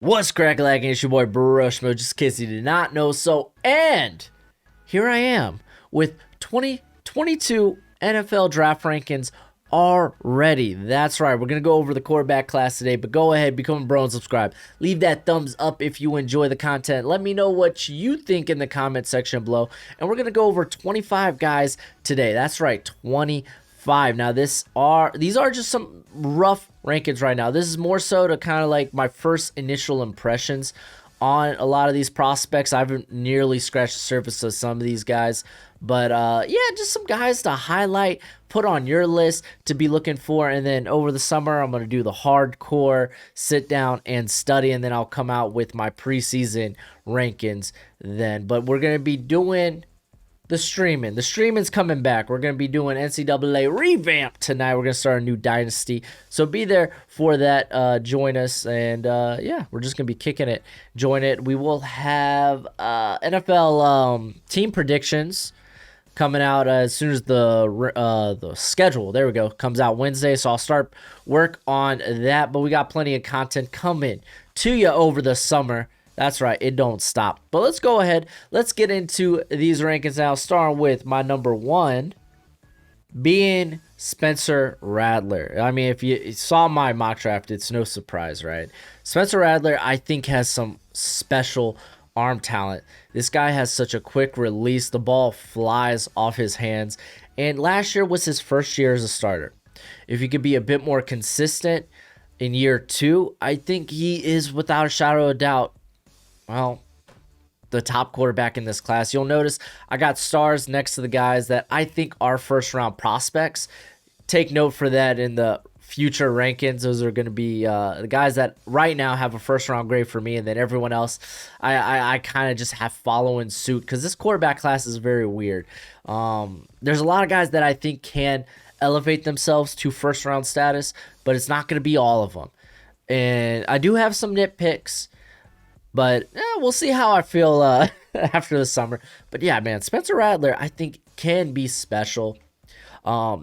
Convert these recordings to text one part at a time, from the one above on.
What's crack lagging? It's your boy Broshmo, just in case you did not know so. And here I am with 2022 NFL draft rankings already. That's right. We're going to go over the quarterback class today, but go ahead, become a bro and subscribe. Leave that thumbs up if you enjoy the content. Let me know what you think in the comment section below. And we're going to go over 25 guys today. That's right, 25. Now, these are just some rough rankings right now. This is more so to kind of like my first initial impressions on a lot of these prospects. I haven't nearly scratched the surface of some of these guys, but yeah, just some guys to highlight, put on your list to be looking for. And then over the summer, I'm going to do the hardcore sit down and study, and then I'll come out with my preseason rankings then. But we're going to be doing the streaming. The streaming's coming back. We're going to be doing NCAA Revamped tonight. We're going to start a new dynasty. So be there for that. Join us. And yeah, we're just going to be kicking it. Join it. We will have NFL team predictions coming out as soon as the schedule, there we go, comes out Wednesday. So I'll start work on that. But we got plenty of content coming to you over the summer. That's right, it don't stop. But let's go ahead. Let's get into these rankings now, starting with my number one being Spencer Rattler. I mean, if you saw my mock draft, it's no surprise, right? Spencer Rattler, I think, has some special arm talent. This guy has such a quick release. The ball flies off his hands. And last year was his first year as a starter. If he could be a bit more consistent in year two, I think he is, without a shadow of a doubt, well, the top quarterback in this class. You'll notice I got stars next to the guys that I think are first-round prospects. Take note for that in the future rankings. Those are going to be the guys that right now have a first-round grade for me, and then everyone else I kind of just have following suit because this quarterback class is very weird. There's a lot of guys that I think can elevate themselves to first-round status, but it's not going to be all of them. And I do have some nitpicks, but we'll see how I feel after the summer. But yeah, man, Spencer Rattler, I think, can be special.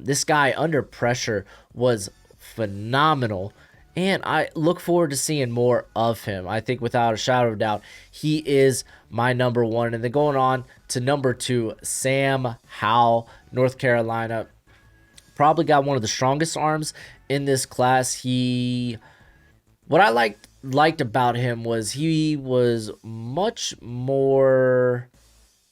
This guy under pressure was phenomenal, and I look forward to seeing more of him. I think without a shadow of a doubt, he is my number one. And then going on to number two, Sam Howell, North Carolina. Probably got one of the strongest arms in this class. What I liked about him was he was much more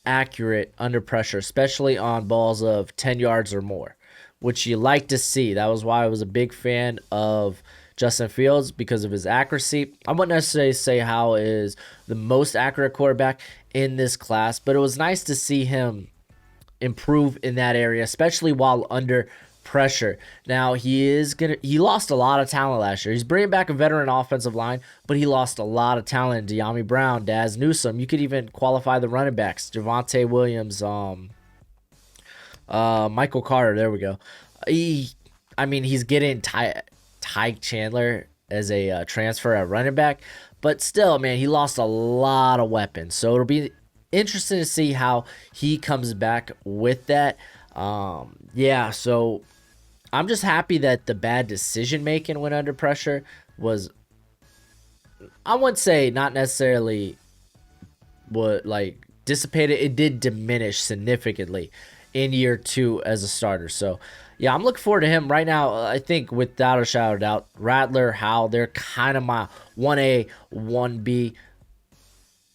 accurate under pressure, especially on balls of 10 yards or more, which you like to see. That was why I was a big fan of Justin Fields, because of his accuracy. I wouldn't necessarily say Howell is the most accurate quarterback in this class, but it was nice to see him improve in that area, especially while under pressure. Now he lost a lot of talent last year. He's bringing back a veteran offensive line, but he lost a lot of talent. De'Ami Brown, Daz Newsome. You could even qualify the running backs. Devonta Williams, Michael Carter. There we go. He's getting Ty Chandler as a transfer at running back, but still, man, he lost a lot of weapons. So it'll be interesting to see how he comes back with that. Yeah, so I'm just happy that the bad decision making when under pressure was, I wouldn't say not necessarily what like dissipated. It did diminish significantly in year two as a starter. So yeah, I'm looking forward to him right now. I think without a shadow of doubt, Rattler, Howell, they're kind of my 1A, 1B.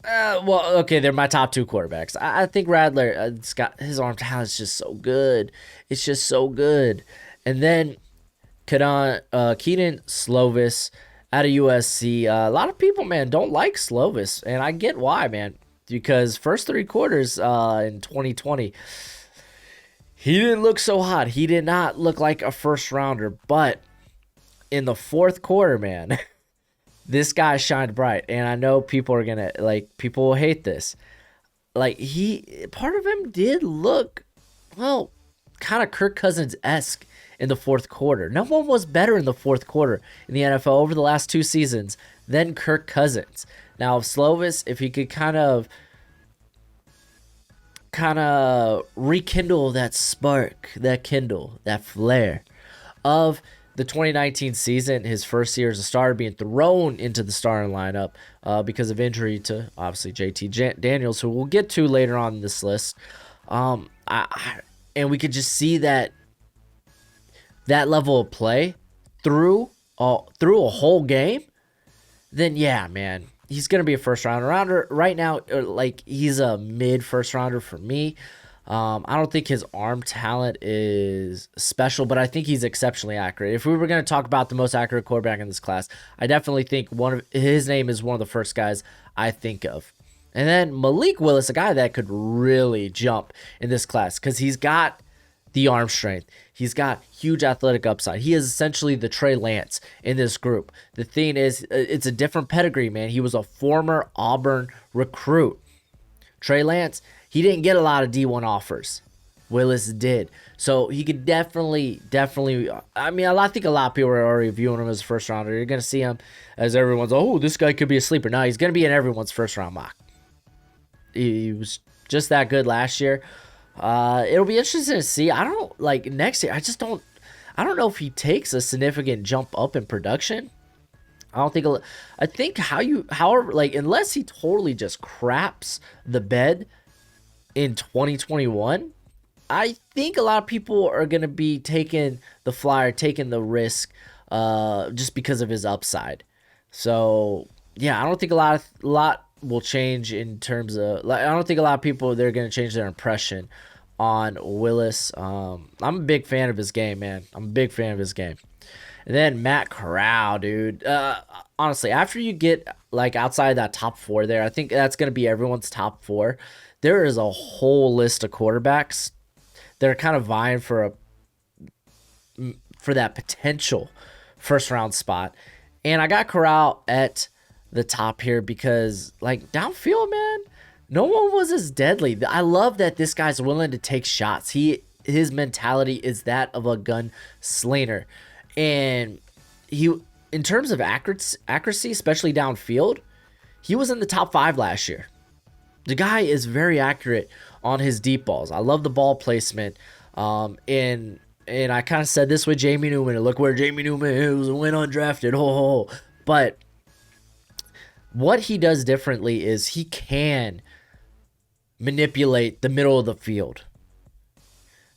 Well, okay, they're my top two quarterbacks. I think Rattler, his arm talent is just so good. It's just so good. And then Keaton Slovis out of USC. A lot of people, man, don't like Slovis, and I get why, man. Because first three quarters in 2020, he didn't look so hot. He did not look like a first rounder. But in the fourth quarter, man, this guy shined bright. And I know people are gonna people will hate this. Part of him did look, well, kind of Kirk Cousins-esque in the fourth quarter. No one was better in the fourth quarter in the NFL over the last two seasons than Kirk Cousins. Now, if Slovis, if he could kind of rekindle that spark, that flare of the 2019 season, his first year as a starter, being thrown into the starting lineup because of injury to obviously Daniels, who we'll get to later on in this list. And we could just see that level of play through a whole game. Then yeah, man, he's gonna be a first rounder. Right now, like, he's a mid first rounder for me. I don't think his arm talent is special, but I think he's exceptionally accurate. If we were going to talk about the most accurate quarterback in this class, I definitely think his name is one of the first guys I think of. And then Malik Willis, a guy that could really jump in this class because he's got the arm strength. He's got huge athletic upside. He is essentially the Trey Lance in this group. The thing is, it's a different pedigree, man. He was a former Auburn recruit. Trey Lance, he didn't get a lot of D1 offers. Willis did. So he could definitely, I mean, I think a lot of people are already viewing him as a first rounder. You're going to see him as everyone's, oh, this guy could be a sleeper. No, he's going to be in everyone's first round mock. He was just that good last year. It'll be interesting to see. Next year, I don't know if he takes a significant jump up in production. I think unless he totally just craps the bed in 2021, I think a lot of people are going to be taking the flyer, taking the risk, just because of his upside. So yeah, I don't think a lot will change in terms of, I don't think a lot of people, they're going to change their impression on Willis. I'm a big fan of his game, man. And then Matt Corral, dude. Honestly, after you get like outside that top 4 there, I think that's going to be everyone's top 4. There is a whole list of quarterbacks that are kind of vying for that potential first round spot. And I got Corral at the top here because, like, downfield, man, no one was as deadly. I love that this guy's willing to take shots. His mentality is that of a gunslinger. And in terms of accuracy, especially downfield, he was in the top 5 last year. The guy is very accurate on his deep balls. I love the ball placement. And I kind of said this with Jamie Newman. And look where Jamie Newman is, went undrafted. But what he does differently is he can manipulate the middle of the field.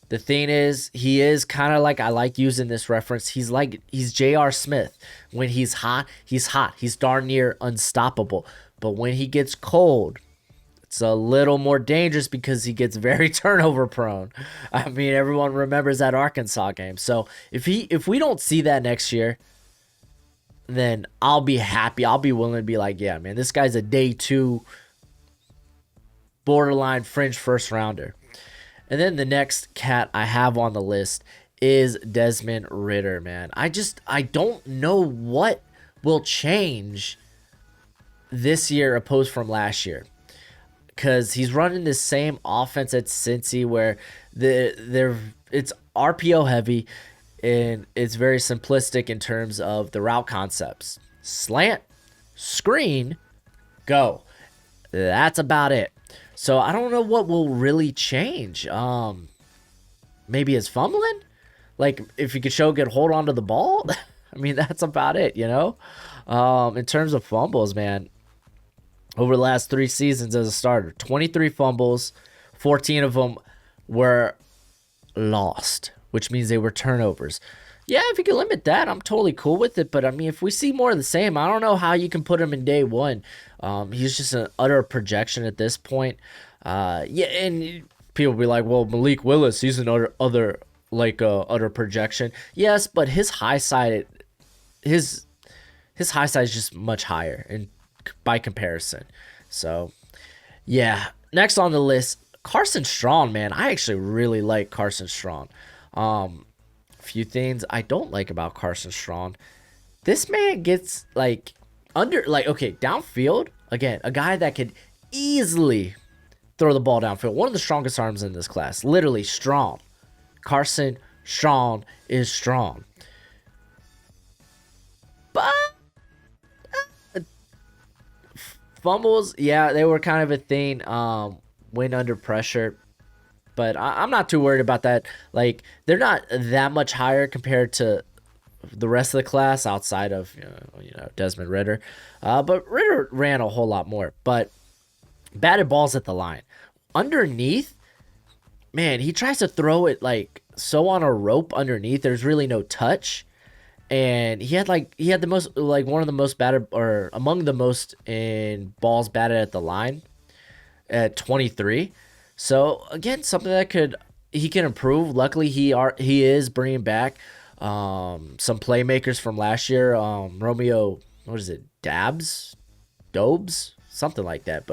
The thing is, he is kind of like, I like using this reference, he's J.R. Smith. When he's hot, he's hot. He's darn near unstoppable. But when he gets cold, it's a little more dangerous because he gets very turnover prone. I mean, everyone remembers that Arkansas game. So if we don't see that next year, then I'll be happy. I'll be willing to be like, yeah, man, this guy's a day 2 borderline fringe first rounder. And then the next cat I have on the list is Desmond Ritter, man. I don't know what will change this year opposed from last year. Because he's running the same offense at Cincy where it's RPO heavy and it's very simplistic in terms of the route concepts. Slant, screen, go. That's about it. So I don't know what will really change. Maybe his fumbling? Like, if he could show good hold on to the ball? I mean, that's about it, you know? In terms of fumbles, man, over the last 3 seasons as a starter, 23 fumbles, 14 of them were lost, which means they were turnovers. Yeah, if you can limit that, I'm totally cool with it. But, I mean, if we see more of the same, I don't know how you can put him in day 1. He's just an utter projection at this point. Yeah, and people be like, well, Malik Willis, he's an utter projection. Yes, but his high side is just much higher and by comparison. So, yeah. Next on the list, Carson Strong, man. I actually really like Carson Strong. Few things I don't like about Carson Strong. This man gets downfield, again, a guy that could easily throw the ball downfield. One of the strongest arms in this class, literally strong. Carson Strong is strong. But fumbles, yeah, they were kind of a thing when under pressure. But I'm not too worried about that. Like, they're not that much higher compared to the rest of the class outside of Desmond Ritter. But Ritter ran a whole lot more. But batted balls at the line. Underneath, man, he tries to throw it like so on a rope underneath. There's really no touch. And he had the most, like, one of the most batted, or among the most in balls batted at the line at 23. So again, something that he can improve. Luckily, he is bringing back some playmakers from last year. Romeo, what is it? Dobes, something like that.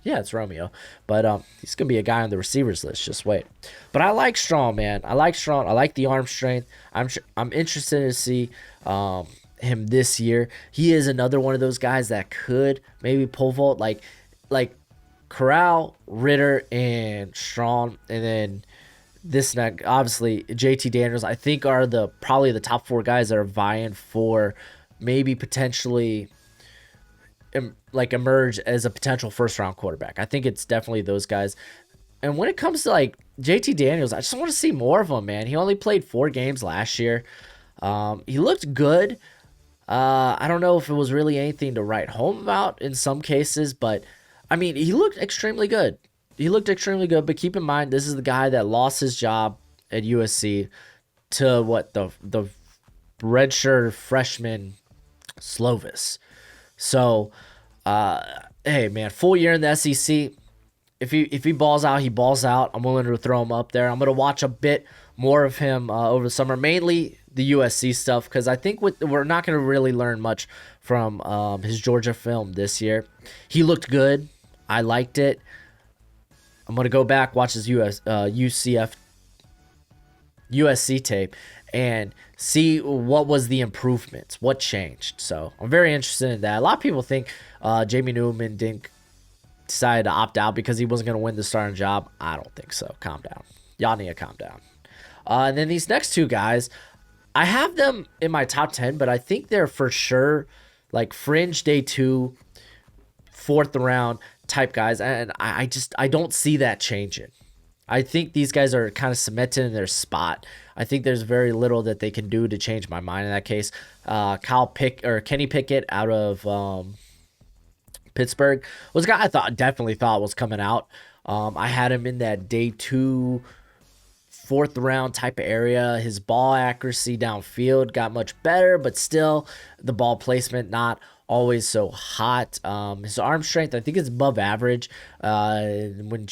Yeah, it's Romeo. But he's gonna be a guy on the receivers list. Just wait. But I like Strong, man. I like Strong. I like the arm strength. I'm interested to see him this year. He is another one of those guys that could maybe pole vault like Corral, Ritter, and Strong, and then this next, obviously JT Daniels. I think are probably the top 4 guys that are vying for maybe potentially emerge as a potential first round quarterback. I think it's definitely those guys. And when it comes to like JT Daniels, I just want to see more of him, man. He only played 4 games last year. He looked good. I don't know if it was really anything to write home about in some cases, but I memean, he looked extremely good. But keep in mind, this is the guy that lost his job at USC to the redshirt freshman Slovis. So, hey, man, full year in the SEC. If he balls out, he balls out. I'm willing to throw him up there. I'm going to watch a bit more of him over the summer, mainly the USC stuff, because I think we're not going to really learn much from his Georgia film this year. He looked good. I liked it. I'm going to go back, watch his USC tape, and see what was the improvements, what changed. So I'm very interested in that. A lot of people think Jamie Newman didn't decide to opt out because he wasn't going to win the starting job. I don't think so. Calm down. Y'all need to calm down. And then these next 2 guys, I have them in my top 10, but I think they're for sure like fringe day 2, 4th round type guys. And I don't see that changing. I think these guys are kind of cemented in their spot. I think there's very little that they can do to change my mind in that case. Kenny Pickett out of Pittsburgh was a guy I definitely thought was coming out. I had him in that day 2, 4th round type of area. His ball accuracy downfield got much better, but still the ball placement not always so hot. His arm strength, I think, is above average. When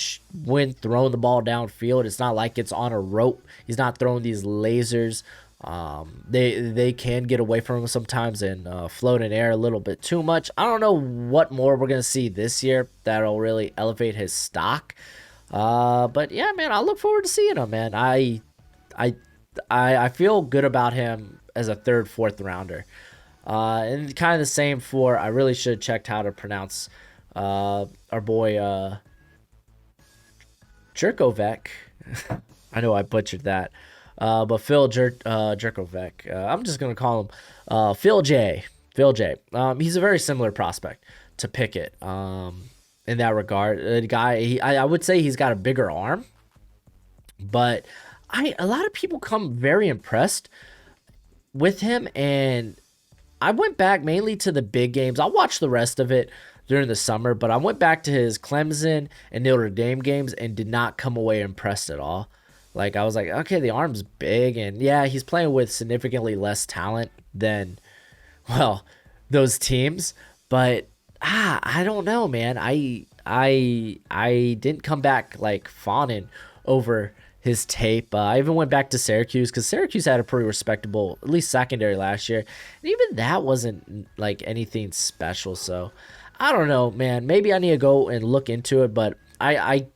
throwing the ball downfield, it's not like it's on a rope. He's not throwing these lasers. They can get away from him sometimes and float in air a little bit too much. I don't know what more we're gonna see this year that'll really elevate his stock. But yeah, man, I look forward to seeing him, man. I feel good about him as a 3rd, 4th rounder. And kind of the same for, I really should have checked how to pronounce our boy Jerkovec. I know I butchered that. But Phil Jerkovec. I'm just going to call him Phil J. He's a very similar prospect to Pickett in that regard. The guy, I would say he's got a bigger arm. But a lot of people come very impressed with him, and I went back mainly to the big games. I'll watch the rest of it during the summer, but I went back to his Clemson and Notre Dame games and did not come away impressed at all. Like, I was like, okay, the arm's big, and yeah, he's playing with significantly less talent than, well, those teams, but I don't know, man. I didn't come back like fawning over his tape. I even went back to Syracuse because Syracuse had a pretty respectable, at least secondary last year. And even that wasn't like anything special. So I don't know, man. Maybe I need to go and look into it, but I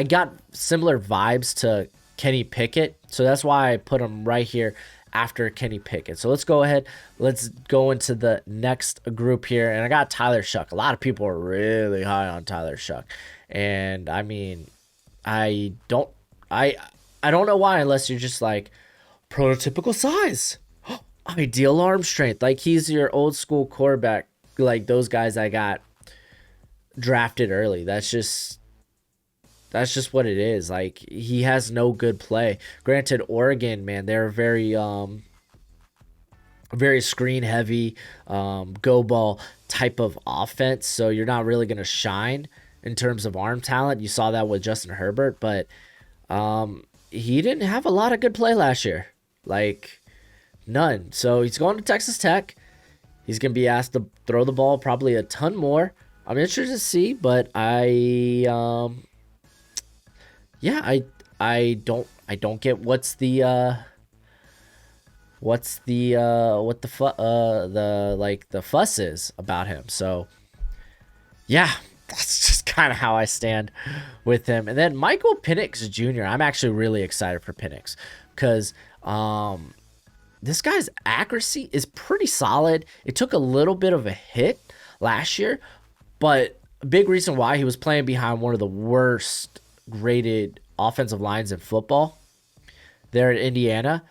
got similar vibes to Kenny Pickett. So that's why I put him right here after Kenny Pickett. So let's go ahead. Let's go into the next group here. And I got Tyler Shuck. A lot of people are really high on Tyler Shuck. And I mean, I don't know why, unless you're just like prototypical size, ideal arm strength. Like, he's your old school quarterback, like those guys I got drafted early. That's just what it is. Like, he has no good play. Granted, Oregon, man, they're very very screen heavy, go ball type of offense. So you're not really going to shine in terms of arm talent. You saw that with Justin Herbert, but he didn't have a lot of good play last year. Like, none. So he's going to Texas Tech. He's going to be asked to throw the ball probably a ton more. I'm interested to see, but I don't get what the fuss is about him. So yeah, that's just kind of how I stand with him. And then Michael Penix Jr. I'm actually really excited for Penix because this guy's accuracy is pretty solid. It took a little bit of a hit last year, but a big reason why he was playing behind one of the worst graded offensive lines in football there at Indiana.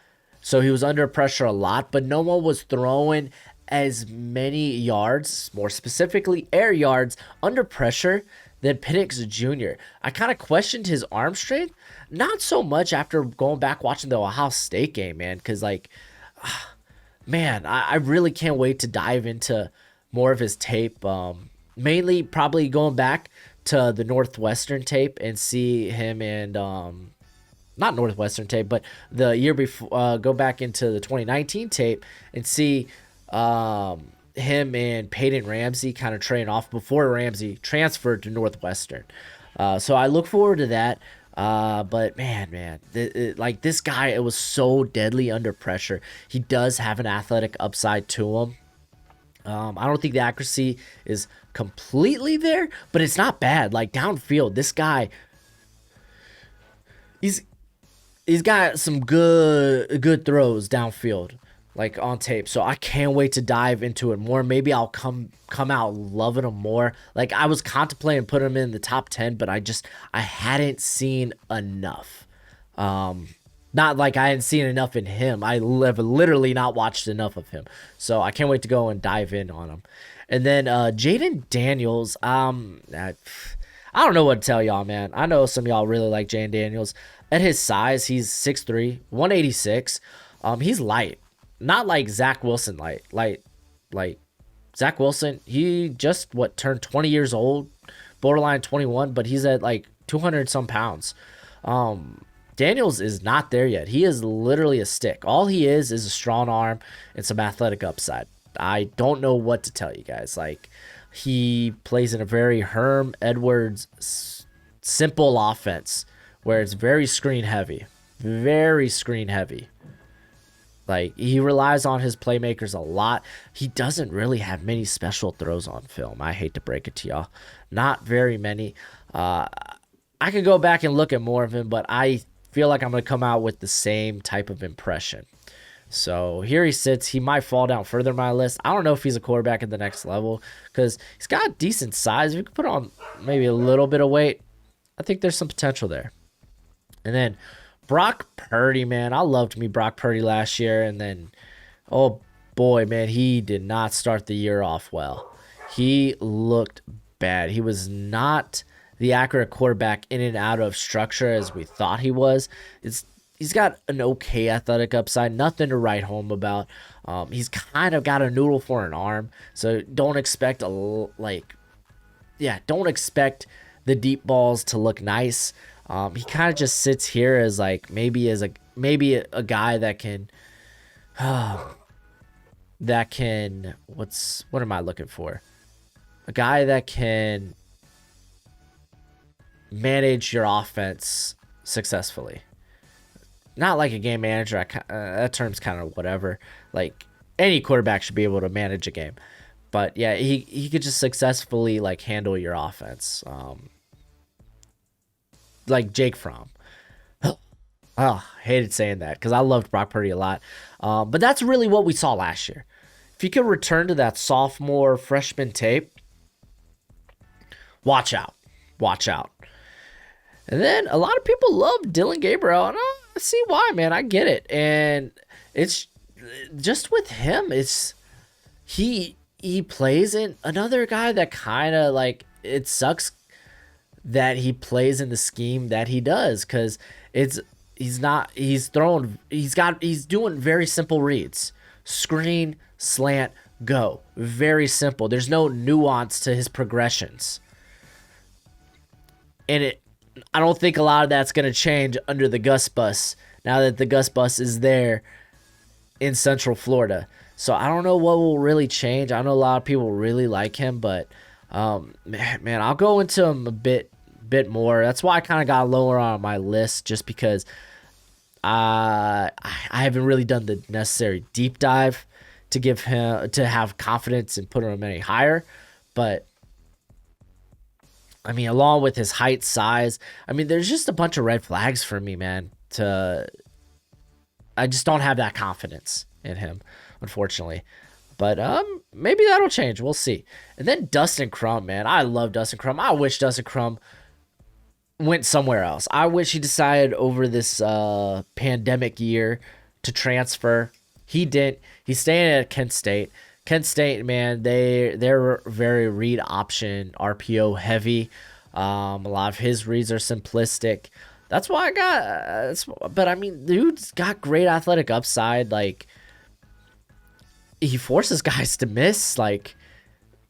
So he was under pressure a lot, but no one was throwing as many yards, more specifically air yards, under pressure than Penix Jr. I kind of questioned his arm strength, not so much after going back watching the Ohio State game, man, because I really can't wait to dive into more of his tape. Mainly probably going back to the Northwestern tape and see him and not Northwestern tape, but the year before, go back into the 2019 tape and see him and Peyton Ramsey kind of train off before Ramsey transferred to Northwestern. So I look forward to that. But man, this guy, it was so deadly under pressure. He does have an athletic upside to him. I don't think the accuracy is completely there, but it's not bad. Like downfield, this guy, he's got some good throws downfield, like on tape. So I can't wait to dive into it more. Maybe I'll come out loving him more. Like I was contemplating putting him in the top 10, but I hadn't seen enough. Not like I hadn't seen enough in him. I have literally not watched enough of him. So I can't wait to go and dive in on him. And then Jaden Daniels, I don't know what to tell y'all, man. I know some of y'all really like Jaden Daniels. At his size, he's 6'3", 186. He's light. Not like Zach Wilson light. Like Zach Wilson, he just, turned 20 years old, borderline 21, but he's at like 200 some pounds. Daniels is not there yet. He is literally a stick. All he is a strong arm and some athletic upside. I don't know what to tell you guys. Like, he plays in a very Herm Edwards simple offense where it's very screen heavy. Very screen heavy. Like, he relies on his playmakers a lot. He doesn't really have many special throws on film. I hate to break it to y'all. Not very many. I could go back and look at more of him, but I feel like I'm going to come out with the same type of impression. So here he sits. He might fall down further in my list. I don't know if he's a quarterback at the next level because he's got decent size. If you could put on maybe a little bit of weight, I think there's some potential there. And then Brock Purdy, man. I loved me Brock Purdy last year. And then, oh boy, man, he did not start the year off well. He looked bad. He was not the accurate quarterback in and out of structure as we thought he was. He's got an okay athletic upside, nothing to write home about. He's kind of got a noodle for an arm, so don't expect don't expect the deep balls to look nice. He kind of just sits here as like maybe a guy that can what am I looking for? A guy that can manage your offense successfully. Not like a game manager. That term's kind of whatever. Like, any quarterback should be able to manage a game. But yeah, he could just successfully like handle your offense. Like Jake Fromm. Hated saying that because I loved Brock Purdy a lot. But that's really what we saw last year. If you could return to that sophomore freshman tape, watch out. Watch out. And then a lot of people love Dylan Gabriel, and I see why, man. I get it. And it's just with him, he plays in another guy that kind of like, it sucks that he plays in the scheme that he does because he's doing very simple reads. screen, slant, go. Very simple. There's no nuance to his progressions. And I don't think a lot of that's going to change under the Gus Bus, now that the Gus Bus is there in Central Florida. So I don't know what will really change. I know a lot of people really like him, but man, I'll go into him a bit more. That's why I kind of got lower on my list, just because I haven't really done the necessary deep dive to have confidence and put him any higher. But I mean, along with his height, size, I mean, there's just a bunch of red flags for me, man. I just don't have that confidence in him, unfortunately. But maybe that'll change. We'll see. And then Dustin Crump, man. I love Dustin Crump. I wish Dustin Crump went somewhere else. I wish he decided over this pandemic year to transfer. He didn't. He's staying at Kent State. Kent State, man, they're very read option, RPO heavy. A lot of his reads are simplistic. That's why I got. But I mean, dude's got great athletic upside. Like, he forces guys to miss. Like,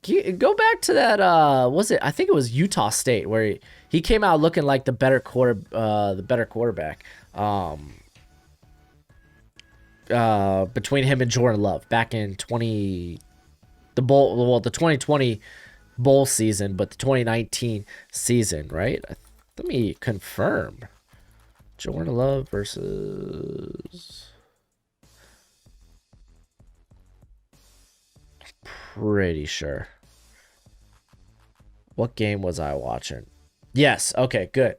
go back to that. I think it was Utah State, where he came out looking like the better quarterback. Between him and Jordan Love back in the 2020 bowl season, but the 2019 season, right? Let me confirm. Jordan Love versus... Pretty sure. What game was I watching? Yes. Okay, good.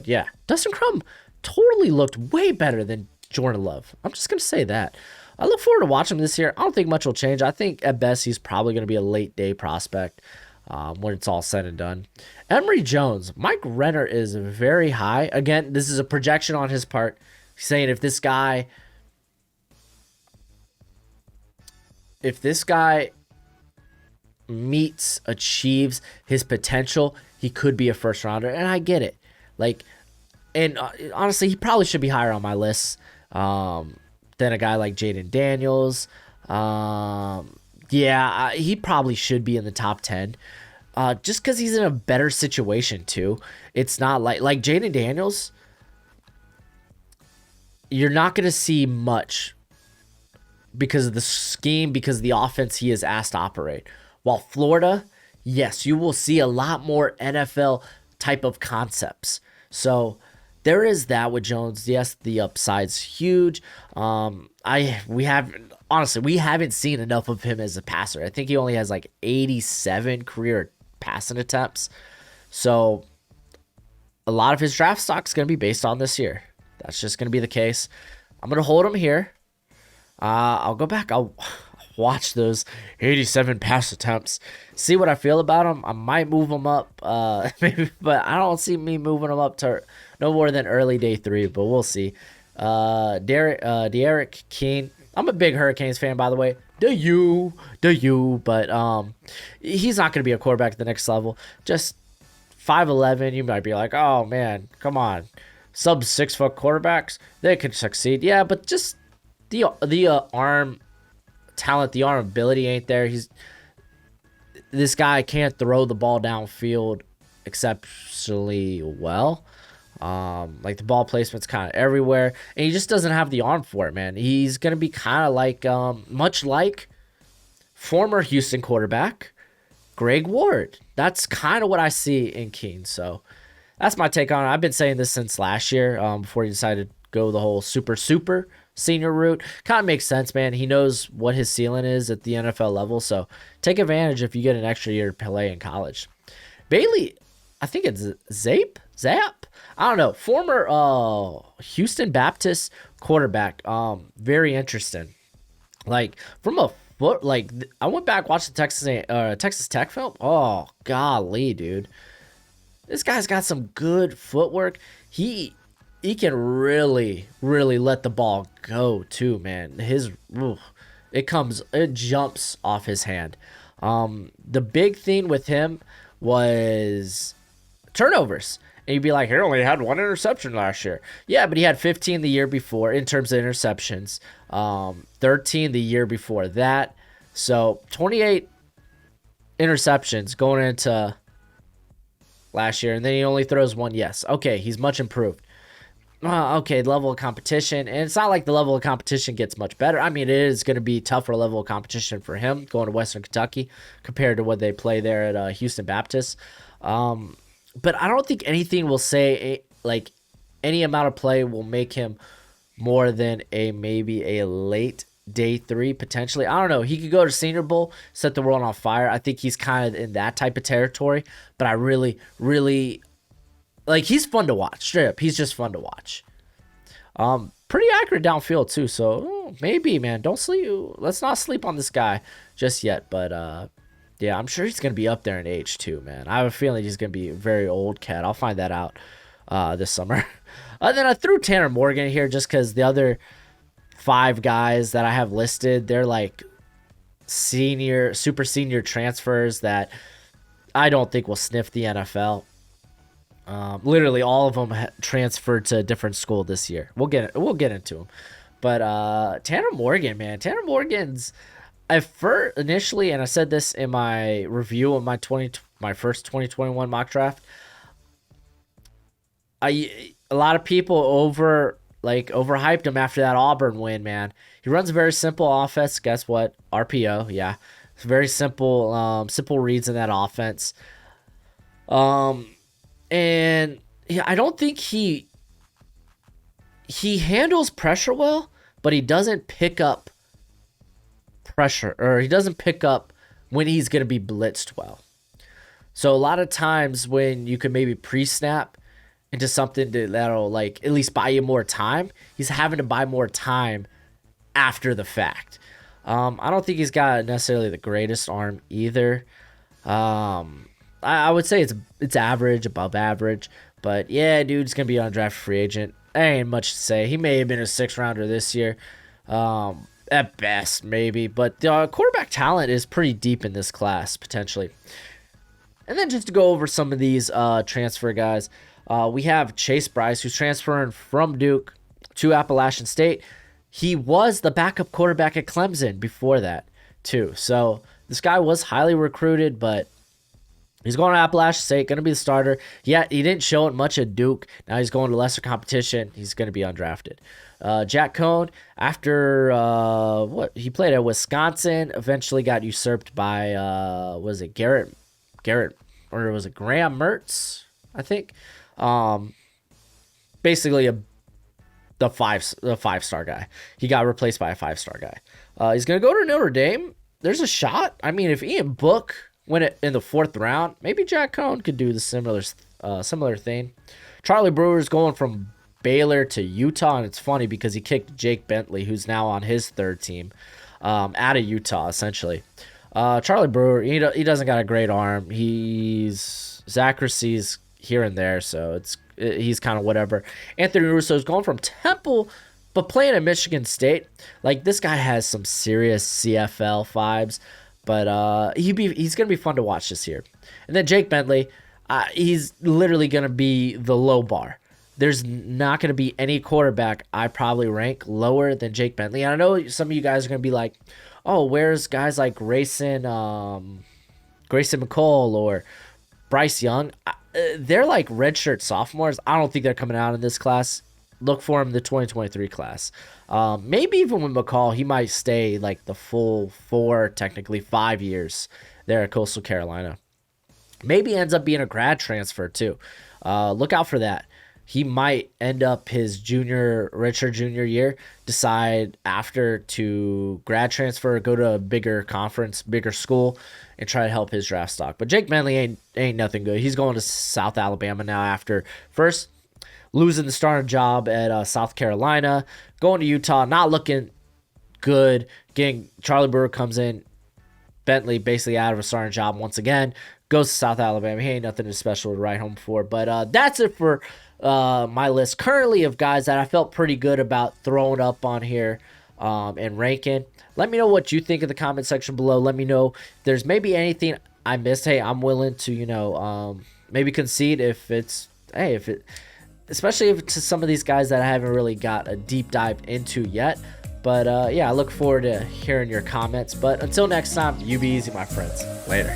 Yeah. Dustin Crump totally looked way better than Jordan Love. I'm just going to say that. I look forward to watching him this year. I don't think much will change. I think at best he's probably going to be a late day prospect when it's all said and done. Emery Jones. Mike Renner is very high. Again, this is a projection on his part, saying if this guy achieves his potential, he could be a first rounder. And I get it. Like, and honestly, he probably should be higher on my list than a guy like Jaden Daniels. He probably should be in the top 10. Just because he's in a better situation too. It's not like Jaden Daniels, you're not going to see much because of the scheme, because of the offense he is asked to operate. While Florida, yes, you will see a lot more NFL type of concepts. So there is that with Jones. Yes, the upside's huge. We haven't seen enough of him as a passer. I think he only has like 87 career passing attempts. So a lot of his draft stock is going to be based on this year. That's just going to be the case. I'm going to hold him here. I'll go back. I'll watch those 87 pass attempts, see what I feel about him. I might move him up, maybe, but I don't see me moving him up to no more than early day 3, but we'll see. De'Aaron Keene. I'm a big Hurricanes fan, by the way. But he's not going to be a quarterback at the next level. Just 5'11", you might be like, oh man, come on. Sub 6 foot quarterbacks, they can succeed. Yeah, but just the arm talent, the arm ability ain't there. This guy can't throw the ball downfield exceptionally well. Like, the ball placement's kind of everywhere, and he just doesn't have the arm for it, man. He's gonna be kind of like much like former Houston quarterback Greg Ward. That's kind of what I see in Keene. So that's my take on it. I've been saying this since last year, before he decided to go the whole super senior route. Kind of makes sense, man. He knows what his ceiling is at the NFL level, so take advantage if you get an extra year to play in college. Bailey, I think it's Zap? I don't know. Former Houston Baptist quarterback. Very interesting. Like, from a foot, like, I went back, watched the Texas Tech film. Oh, golly, dude. This guy's got some good footwork. He can really, really let the ball go too, man. It jumps off his hand. The big thing with him was turnovers. And you'd be like, he only had 1 interception last year. Yeah, but he had 15 the year before in terms of interceptions, 13 the year before that. So 28 interceptions going into last year, and then he only throws 1. Yes, okay, he's much improved. Okay, level of competition, and it's not like the level of competition gets much better. I mean, it is going to be tougher level of competition for him going to Western Kentucky compared to what they play there at Houston Baptist. But I don't think anything will say like any amount of play will make him more than maybe a late day 3 potentially. I don't know. He could go to Senior Bowl, set the world on fire. I think he's kind of in that type of territory. But I really, really like, he's fun to watch. Straight up, he's just fun to watch. Pretty accurate downfield too. So maybe, man, don't sleep. Let's not sleep on this guy just yet. But yeah, I'm sure he's gonna be up there in age too, man. I have a feeling he's gonna be a very old cat. I'll find that out this summer. And then I threw Tanner Morgan here just because the other 5 guys that I have listed, they're like super senior transfers that I don't think will sniff the NFL. Literally all of them transferred to a different school this year. We'll get into them. But Tanner Morgan, man, Tanner Morgan's initially, and I said this in my review of my first 2021 mock draft. A lot of people overhyped him after that Auburn win, man. He runs a very simple offense. Guess what? RPO, yeah. It's very simple reads in that offense. And I don't think he handles pressure well, but he doesn't pick up pressure, or he doesn't pick up when he's going to be blitzed well. So a lot of times when you can maybe pre-snap into something that'll like at least buy you more time, he's having to buy more time after the fact. I don't think he's got necessarily the greatest arm either. I would say it's average, above average. But yeah, dude's going to be on draft free agent. There ain't much to say. He may have been a 6th rounder this year. At best, maybe. But the quarterback talent is pretty deep in this class, potentially. And then just to go over some of these transfer guys. We have Chase Bryce, who's transferring from Duke to Appalachian State. He was the backup quarterback at Clemson before that, too. So this guy was highly recruited, but he's going to Appalachian State, going to be the starter. Yeah, he didn't show it much at Duke. Now he's going to lesser competition. He's going to be undrafted. Jack Cohn, after he played at Wisconsin, eventually got usurped by was it Garrett, or was it Graham Mertz? I think. Basically the 5-star guy. He got replaced by a 5-star guy. He's going to go to Notre Dame. There's a shot. I mean, if Ian Book went it in the 4th round, maybe Jack Cohn could do the similar thing. Charlie Brewer is going from Baylor to Utah, and it's funny because he kicked Jake Bentley, who's now on his 3rd team, out of Utah, essentially. Charlie Brewer, he doesn't got a great arm. His accuracy's here and there, so he's kind of whatever. Anthony Russo is going from Temple, but playing at Michigan State. Like, this guy has some serious CFL vibes, but he's going to be fun to watch this year. And then Jake Bentley, he's literally going to be the low bar. There's not going to be any quarterback I probably rank lower than Jake Bentley. And I know some of you guys are going to be like, oh, where's guys like Grayson McCall or Bryce Young? They're like redshirt sophomores. I don't think they're coming out in this class. Look for him in the 2023 class. Maybe even with McCall, he might stay like the full 4, technically 5 years there at Coastal Carolina. Maybe ends up being a grad transfer too. Look out for that. He might end up his redshirt junior year, decide after to grad transfer, go to a bigger conference, bigger school, and try to help his draft stock. But Jake Bentley ain't nothing good. He's going to South Alabama now after first losing the starting job at South Carolina, going to Utah, not looking good. Getting Charlie Brewer comes in, Bentley basically out of a starting job once again, goes to South Alabama. He ain't nothing special to write home for. But that's it for my list currently of guys that I felt pretty good about throwing up on here and ranking. Let me know what you think in the comment section below. Let me know if there's maybe anything I missed. Hey, I'm willing to, maybe concede if it's hey, especially if to some of these guys that I haven't really got a deep dive into yet. But yeah, I look forward to hearing your comments. But until next time, you be easy, my friends. Later.